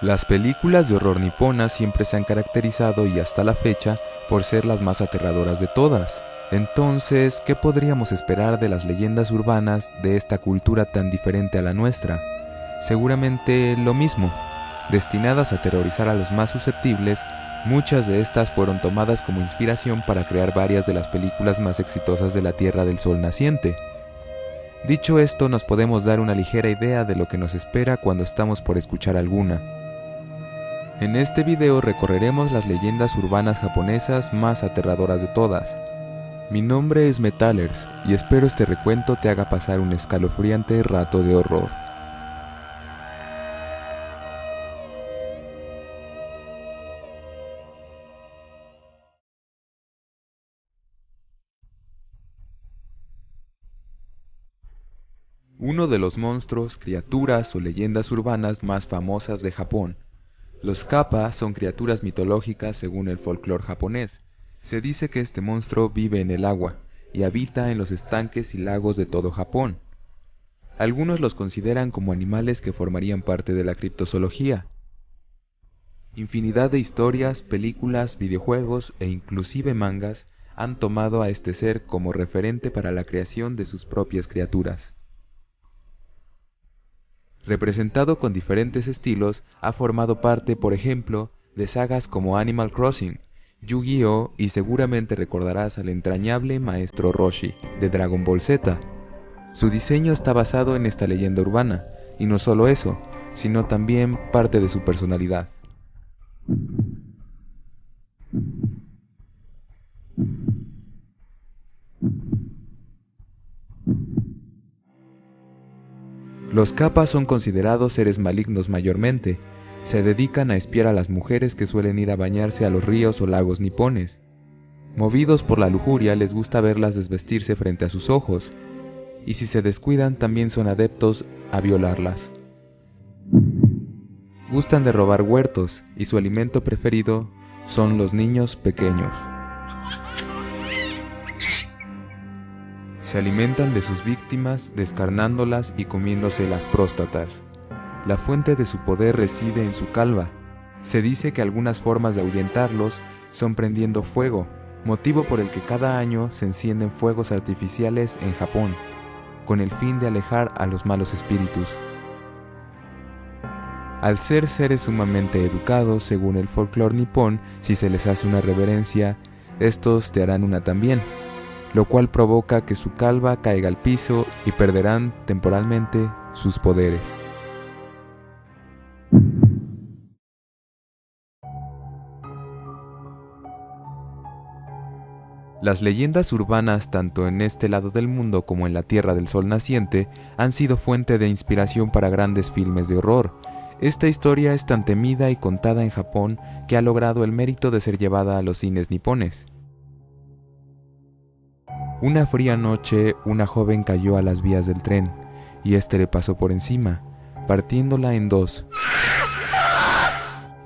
Las películas de horror niponas siempre se han caracterizado y hasta la fecha por ser las más aterradoras de todas. Entonces, ¿qué podríamos esperar de las leyendas urbanas de esta cultura tan diferente a la nuestra? Seguramente lo mismo. Destinadas a aterrorizar a los más susceptibles, muchas de estas fueron tomadas como inspiración para crear varias de las películas más exitosas de la Tierra del Sol naciente. Dicho esto, nos podemos dar una ligera idea de lo que nos espera cuando estamos por escuchar alguna. En este video recorreremos las leyendas urbanas japonesas más aterradoras de todas. Mi nombre es Metalers y espero este recuento te haga pasar un escalofriante rato de horror. Uno de los monstruos, criaturas o leyendas urbanas más famosas de Japón. Los kappa son criaturas mitológicas según el folclore japonés. Se dice que este monstruo vive en el agua y habita en los estanques y lagos de todo Japón. Algunos los consideran como animales que formarían parte de la criptozoología. Infinidad de historias, películas, videojuegos e inclusive mangas han tomado a este ser como referente para la creación de sus propias criaturas. Representado con diferentes estilos, ha formado parte, por ejemplo, de sagas como Animal Crossing, Yu-Gi-Oh! Y seguramente recordarás al entrañable maestro Roshi, de Dragon Ball Z. Su diseño está basado en esta leyenda urbana, y no solo eso, sino también parte de su personalidad. Los kappa son considerados seres malignos mayormente. Se dedican a espiar a las mujeres que suelen ir a bañarse a los ríos o lagos nipones. Movidos por la lujuria, les gusta verlas desvestirse frente a sus ojos, y si se descuidan también son adeptos a violarlas. Gustan de robar huertos, y su alimento preferido son los niños pequeños. Se alimentan de sus víctimas, descarnándolas y comiéndose las próstatas. La fuente de su poder reside en su calva. Se dice que algunas formas de ahuyentarlos son prendiendo fuego, motivo por el que cada año se encienden fuegos artificiales en Japón, con el fin de alejar a los malos espíritus. Al ser seres sumamente educados, según el folclore nipón, si se les hace una reverencia, estos te harán una también, lo cual provoca que su calva caiga al piso y perderán temporalmente sus poderes. Las leyendas urbanas, tanto en este lado del mundo como en la Tierra del Sol naciente, han sido fuente de inspiración para grandes filmes de horror. Esta historia es tan temida y contada en Japón que ha logrado el mérito de ser llevada a los cines nipones. Una fría noche, una joven cayó a las vías del tren, y este le pasó por encima, partiéndola en dos.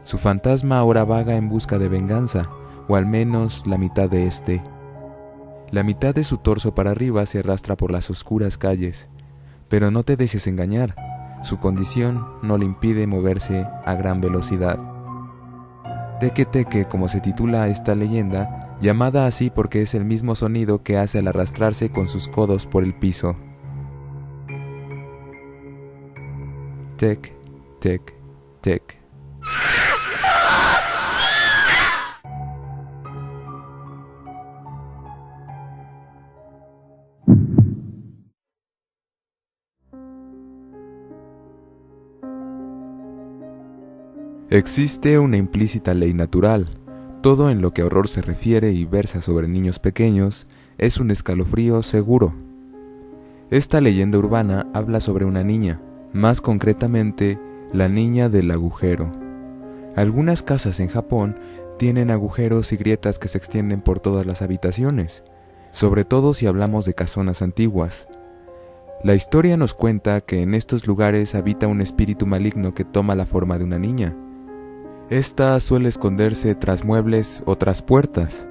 Su fantasma ahora vaga en busca de venganza, o al menos la mitad de este. La mitad de su torso para arriba se arrastra por las oscuras calles, pero no te dejes engañar, su condición no le impide moverse a gran velocidad. Teke Teke, como se titula esta leyenda, llamada así porque es el mismo sonido que hace al arrastrarse con sus codos por el piso. Tek, tek, tek. Existe una implícita ley natural. Todo en lo que a horror se refiere y versa sobre niños pequeños es un escalofrío seguro. Esta leyenda urbana habla sobre una niña, más concretamente, la niña del agujero. Algunas casas en Japón tienen agujeros y grietas que se extienden por todas las habitaciones, sobre todo si hablamos de casonas antiguas. La historia nos cuenta que en estos lugares habita un espíritu maligno que toma la forma de una niña. Esta suele esconderse tras muebles o tras puertas,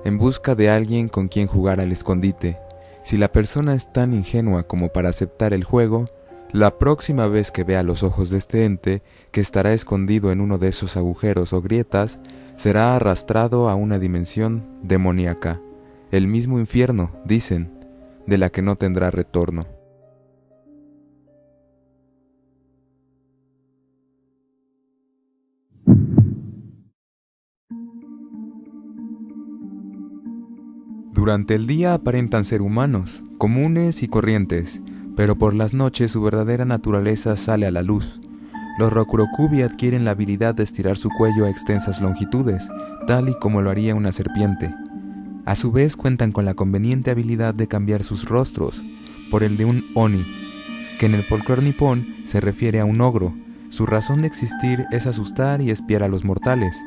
en busca de alguien con quien jugar al escondite. Si la persona es tan ingenua como para aceptar el juego, La próxima vez que vea los ojos de este ente, que estará escondido en uno de esos agujeros o grietas, será arrastrado a una dimensión demoníaca, el mismo infierno, dicen, de la que no tendrá retorno. Durante el día aparentan ser humanos, comunes y corrientes, pero por las noches su verdadera naturaleza sale a la luz. Los Rokurokubi adquieren la habilidad de estirar su cuello a extensas longitudes, tal y como lo haría una serpiente. A su vez cuentan con la conveniente habilidad de cambiar sus rostros por el de un Oni, que en el folclore nipón se refiere a un ogro. Su razón de existir es asustar y espiar a los mortales.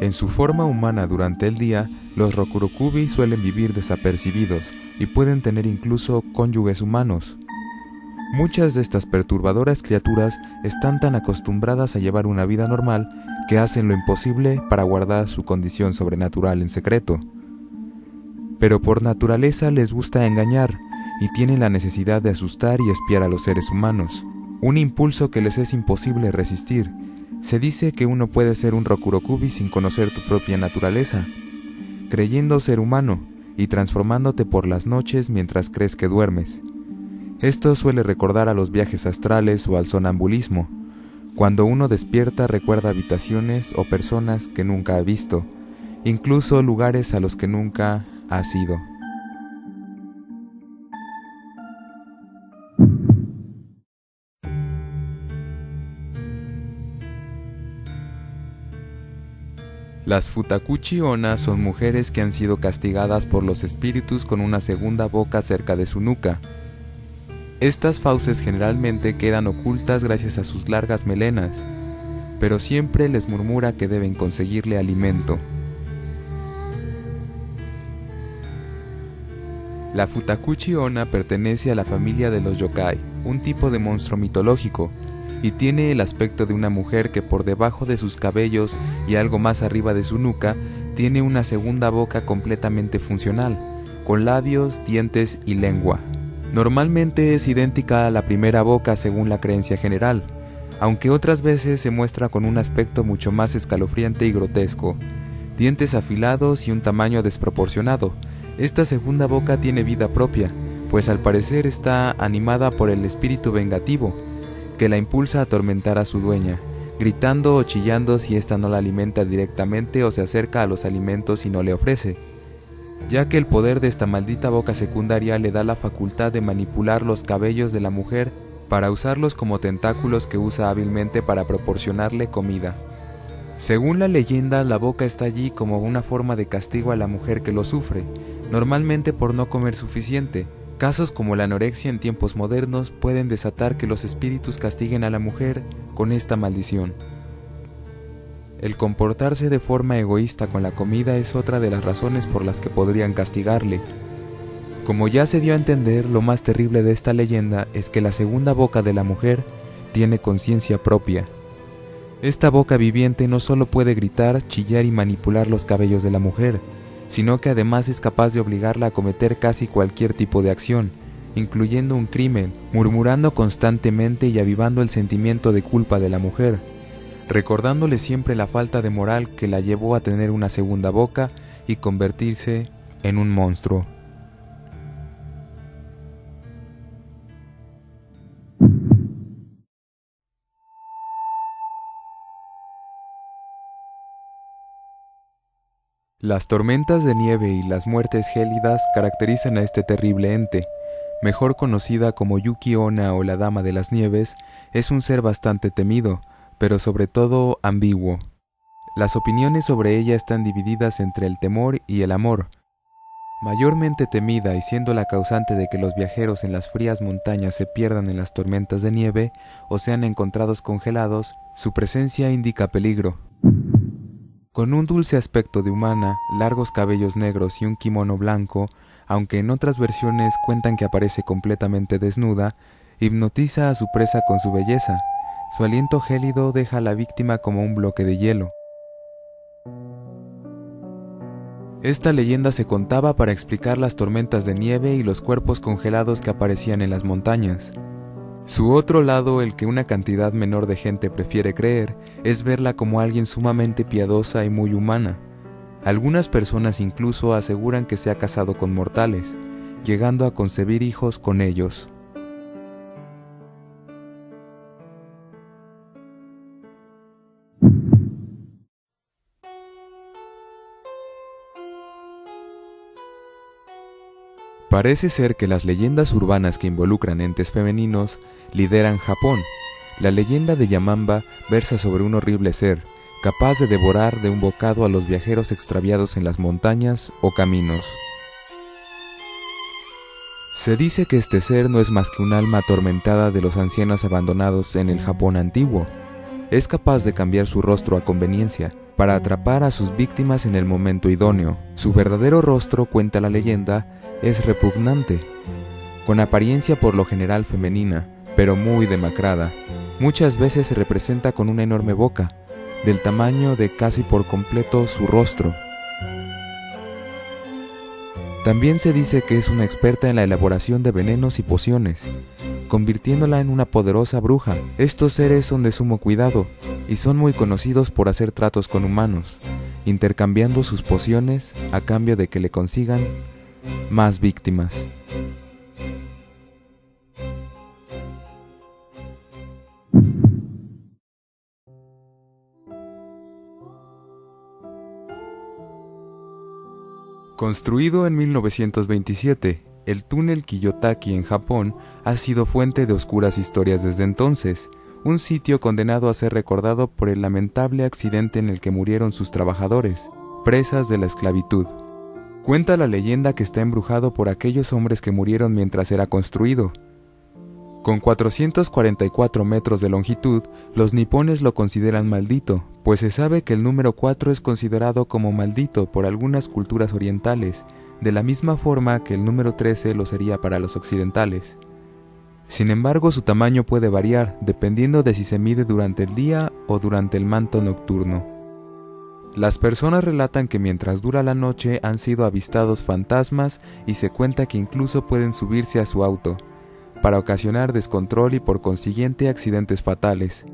En su forma humana durante el día, los Rokurokubi suelen vivir desapercibidos y pueden tener incluso cónyuges humanos. Muchas de estas perturbadoras criaturas están tan acostumbradas a llevar una vida normal que hacen lo imposible para guardar su condición sobrenatural en secreto. Pero por naturaleza les gusta engañar y tienen la necesidad de asustar y espiar a los seres humanos, un impulso que les es imposible resistir. Se dice que uno puede ser un Rokurokubi sin conocer tu propia naturaleza, creyendo ser humano y transformándote por las noches mientras crees que duermes. Esto suele recordar a los viajes astrales o al sonambulismo. Cuando uno despierta recuerda habitaciones o personas que nunca ha visto, incluso lugares a los que nunca ha ido. Las Futakuchi-onna son mujeres que han sido castigadas por los espíritus con una segunda boca cerca de su nuca. Estas fauces generalmente quedan ocultas gracias a sus largas melenas, pero siempre les murmura que deben conseguirle alimento. La Futakuchi-onna pertenece a la familia de los yokai, un tipo de monstruo mitológico, y tiene el aspecto de una mujer que por debajo de sus cabellos y algo más arriba de su nuca tiene una segunda boca completamente funcional, con labios, dientes y lengua. Normalmente es idéntica a la primera boca según la creencia general, aunque otras veces se muestra con un aspecto mucho más escalofriante y grotesco, dientes afilados y un tamaño desproporcionado. Esta segunda boca tiene vida propia, pues al parecer está animada por el espíritu vengativo, que la impulsa a atormentar a su dueña, gritando o chillando si ésta no la alimenta directamente o se acerca a los alimentos y no le ofrece, ya que el poder de esta maldita boca secundaria le da la facultad de manipular los cabellos de la mujer para usarlos como tentáculos que usa hábilmente para proporcionarle comida. Según la leyenda, la boca está allí como una forma de castigo a la mujer que lo sufre, normalmente por no comer suficiente. Casos como la anorexia en tiempos modernos pueden desatar que los espíritus castiguen a la mujer con esta maldición. El comportarse de forma egoísta con la comida es otra de las razones por las que podrían castigarle. Como ya se dio a entender, lo más terrible de esta leyenda es que la segunda boca de la mujer tiene conciencia propia. Esta boca viviente no solo puede gritar, chillar y manipular los cabellos de la mujer, sino que además es capaz de obligarla a cometer casi cualquier tipo de acción, incluyendo un crimen, murmurando constantemente y avivando el sentimiento de culpa de la mujer, recordándole siempre la falta de moral que la llevó a tener una segunda boca y convertirse en un monstruo. Las tormentas de nieve y las muertes gélidas caracterizan a este terrible ente. Mejor conocida como Yuki-onna o la Dama de las Nieves, es un ser bastante temido, pero sobre todo ambiguo. Las opiniones sobre ella están divididas entre el temor y el amor. Mayormente temida y siendo la causante de que los viajeros en las frías montañas se pierdan en las tormentas de nieve o sean encontrados congelados, su presencia indica peligro. Con un dulce aspecto de humana, largos cabellos negros y un kimono blanco, aunque en otras versiones cuentan que aparece completamente desnuda, hipnotiza a su presa con su belleza. Su aliento gélido deja a la víctima como un bloque de hielo. Esta leyenda se contaba para explicar las tormentas de nieve y los cuerpos congelados que aparecían en las montañas. Su otro lado, el que una cantidad menor de gente prefiere creer, es verla como alguien sumamente piadosa y muy humana. Algunas personas incluso aseguran que se ha casado con mortales, llegando a concebir hijos con ellos. Parece ser que las leyendas urbanas que involucran entes femeninos lideran Japón. La leyenda de Yamamba versa sobre un horrible ser, capaz de devorar de un bocado a los viajeros extraviados en las montañas o caminos. Se dice que este ser no es más que un alma atormentada de los ancianos abandonados en el Japón antiguo. Es capaz de cambiar su rostro a conveniencia para atrapar a sus víctimas en el momento idóneo. Su verdadero rostro, cuenta la leyenda, es repugnante, con apariencia por lo general femenina, pero muy demacrada. Muchas veces se representa con una enorme boca, del tamaño de casi por completo su rostro. También se dice que es una experta en la elaboración de venenos y pociones, convirtiéndola en una poderosa bruja. Estos seres son de sumo cuidado y son muy conocidos por hacer tratos con humanos, intercambiando sus pociones a cambio de que le consigan más víctimas. Construido en 1927, el túnel Kiyotaki en Japón ha sido fuente de oscuras historias desde entonces, un sitio condenado a ser recordado por el lamentable accidente en el que murieron sus trabajadores, presas de la esclavitud. Cuenta la leyenda que está embrujado por aquellos hombres que murieron mientras era construido. Con 444 metros de longitud, los nipones lo consideran maldito, pues se sabe que el número 4 es considerado como maldito por algunas culturas orientales, de la misma forma que el número 13 lo sería para los occidentales. Sin embargo, su tamaño puede variar, dependiendo de si se mide durante el día o durante el manto nocturno. Las personas relatan que mientras dura la noche han sido avistados fantasmas y se cuenta que incluso pueden subirse a su auto, para ocasionar descontrol y por consiguiente accidentes fatales.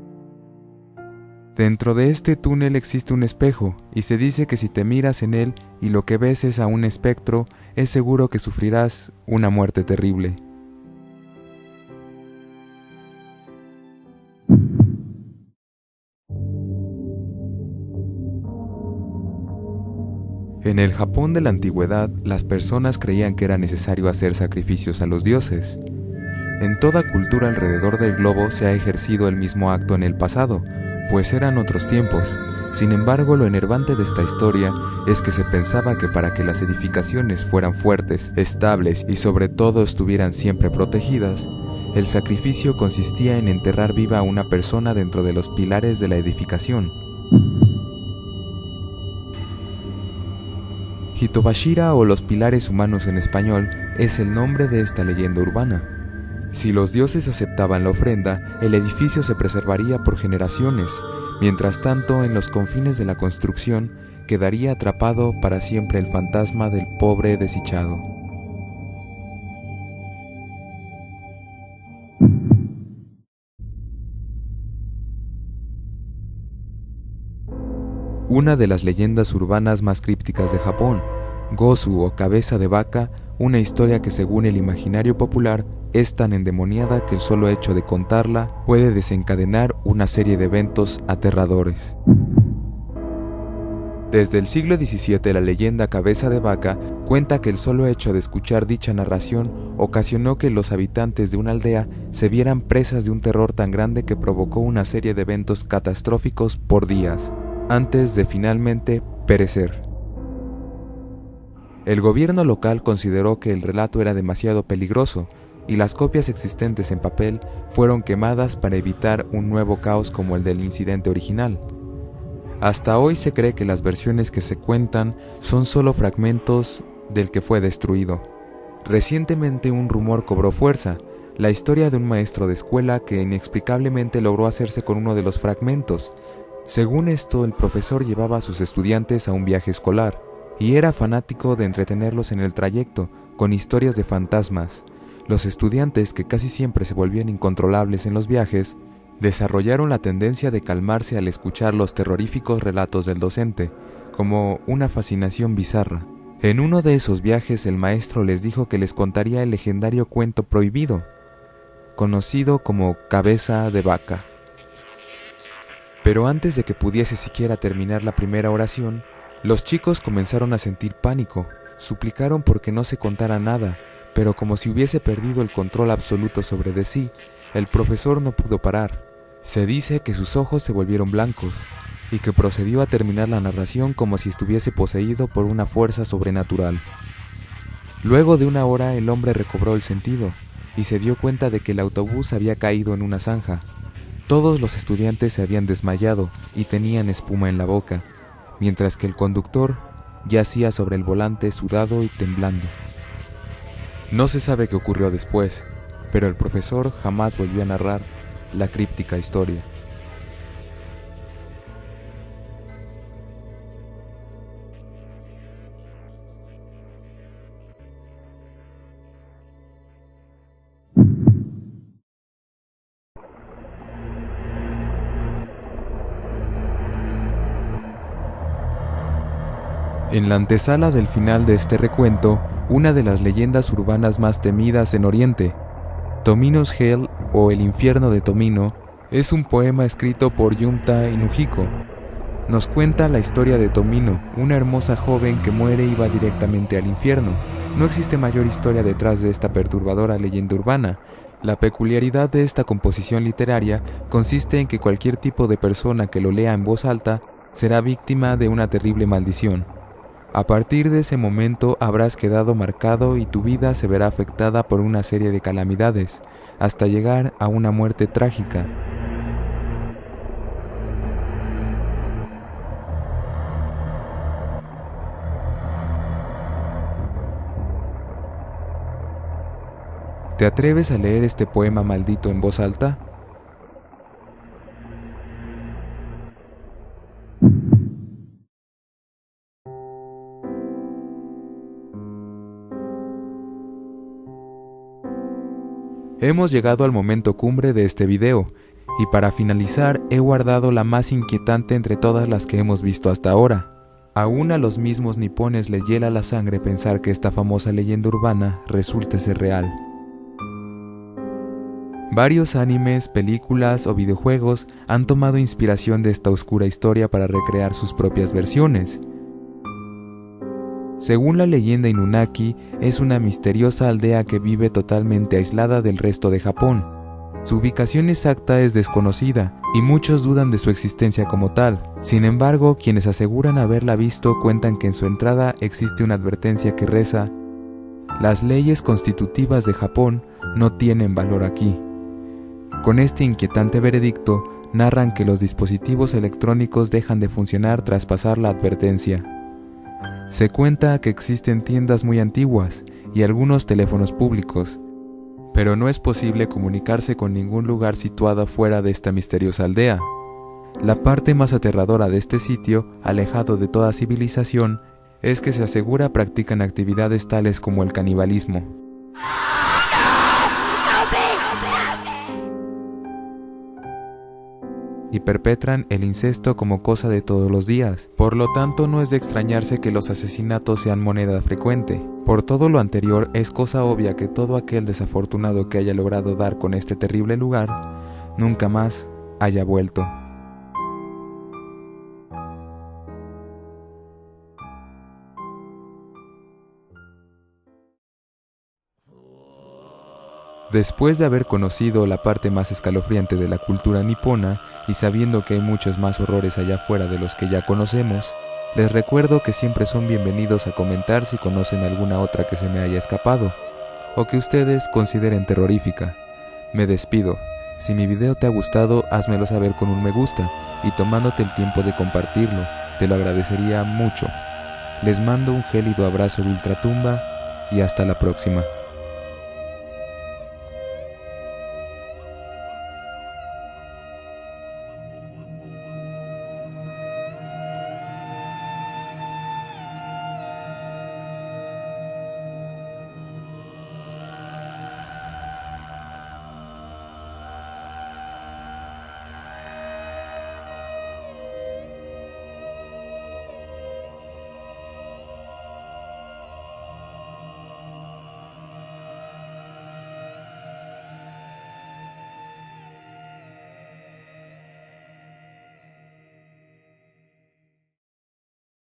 Dentro de este túnel existe un espejo y se dice que si te miras en él y lo que ves es a un espectro, es seguro que sufrirás una muerte terrible. En el Japón de la antigüedad, las personas creían que era necesario hacer sacrificios a los dioses. En toda cultura alrededor del globo se ha ejercido el mismo acto en el pasado, pues eran otros tiempos. Sin embargo, lo enervante de esta historia es que se pensaba que para que las edificaciones fueran fuertes, estables y sobre todo estuvieran siempre protegidas, el sacrificio consistía en enterrar viva a una persona dentro de los pilares de la edificación. Hitobashira, o los pilares humanos en español, es el nombre de esta leyenda urbana. Si los dioses aceptaban la ofrenda, el edificio se preservaría por generaciones. Mientras tanto, en los confines de la construcción, quedaría atrapado para siempre el fantasma del pobre desdichado. Una de las leyendas urbanas más crípticas de Japón, Gozu o cabeza de vaca, una historia que según el imaginario popular es tan endemoniada que el solo hecho de contarla puede desencadenar una serie de eventos aterradores. Desde el siglo XVII la leyenda cabeza de vaca cuenta que el solo hecho de escuchar dicha narración ocasionó que los habitantes de una aldea se vieran presas de un terror tan grande que provocó una serie de eventos catastróficos por días, antes de finalmente perecer. El gobierno local consideró que el relato era demasiado peligroso y las copias existentes en papel fueron quemadas para evitar un nuevo caos como el del incidente original. Hasta hoy se cree que las versiones que se cuentan son solo fragmentos del que fue destruido. Recientemente un rumor cobró fuerza, la historia de un maestro de escuela que inexplicablemente logró hacerse con uno de los fragmentos. Según esto, el profesor llevaba a sus estudiantes a un viaje escolar, y era fanático de entretenerlos en el trayecto con historias de fantasmas. Los estudiantes, que casi siempre se volvían incontrolables en los viajes, desarrollaron la tendencia de calmarse al escuchar los terroríficos relatos del docente, como una fascinación bizarra. En uno de esos viajes el maestro les dijo que les contaría el legendario cuento prohibido, conocido como Cabeza de Vaca. Pero antes de que pudiese siquiera terminar la primera oración, los chicos comenzaron a sentir pánico, suplicaron porque no se contara nada, pero como si hubiese perdido el control absoluto sobre de sí, el profesor no pudo parar. Se dice que sus ojos se volvieron blancos, y que procedió a terminar la narración como si estuviese poseído por una fuerza sobrenatural. Luego de una hora el hombre recobró el sentido, y se dio cuenta de que el autobús había caído en una zanja. Todos los estudiantes se habían desmayado y tenían espuma en la boca, mientras que el conductor yacía sobre el volante sudado y temblando. No se sabe qué ocurrió después, pero el profesor jamás volvió a narrar la críptica historia. En la antesala del final de este recuento, una de las leyendas urbanas más temidas en Oriente, Tomino's Hell o El infierno de Tomino, es un poema escrito por Yumta Inujiko. Nos cuenta la historia de Tomino, una hermosa joven que muere y va directamente al infierno. No existe mayor historia detrás de esta perturbadora leyenda urbana. La peculiaridad de esta composición literaria consiste en que cualquier tipo de persona que lo lea en voz alta será víctima de una terrible maldición. A partir de ese momento habrás quedado marcado y tu vida se verá afectada por una serie de calamidades, hasta llegar a una muerte trágica. ¿Te atreves a leer este poema maldito en voz alta? Hemos llegado al momento cumbre de este video, y para finalizar he guardado la más inquietante entre todas las que hemos visto hasta ahora. Aún a los mismos nipones les hiela la sangre pensar que esta famosa leyenda urbana resulte ser real. Varios animes, películas o videojuegos han tomado inspiración de esta oscura historia para recrear sus propias versiones. Según la leyenda, Inunaki es una misteriosa aldea que vive totalmente aislada del resto de Japón. Su ubicación exacta es desconocida y muchos dudan de su existencia como tal. Sin embargo, quienes aseguran haberla visto cuentan que en su entrada existe una advertencia que reza: "Las leyes constitutivas de Japón no tienen valor aquí". Con este inquietante veredicto, narran que los dispositivos electrónicos dejan de funcionar tras pasar la advertencia. Se cuenta que existen tiendas muy antiguas y algunos teléfonos públicos, pero no es posible comunicarse con ningún lugar situado fuera de esta misteriosa aldea. La parte más aterradora de este sitio, alejado de toda civilización, es que se asegura practican actividades tales como el canibalismo. Y perpetran el incesto como cosa de todos los días. Por lo tanto, no es de extrañarse que los asesinatos sean moneda frecuente. Por todo lo anterior, es cosa obvia que todo aquel desafortunado que haya logrado dar con este terrible lugar, nunca más haya vuelto. Después de haber conocido la parte más escalofriante de la cultura nipona y sabiendo que hay muchos más horrores allá afuera de los que ya conocemos, les recuerdo que siempre son bienvenidos a comentar si conocen alguna otra que se me haya escapado, o que ustedes consideren terrorífica. Me despido. Si mi video te ha gustado, házmelo saber con un me gusta, y tomándote el tiempo de compartirlo, te lo agradecería mucho. Les mando un gélido abrazo de ultratumba, y hasta la próxima.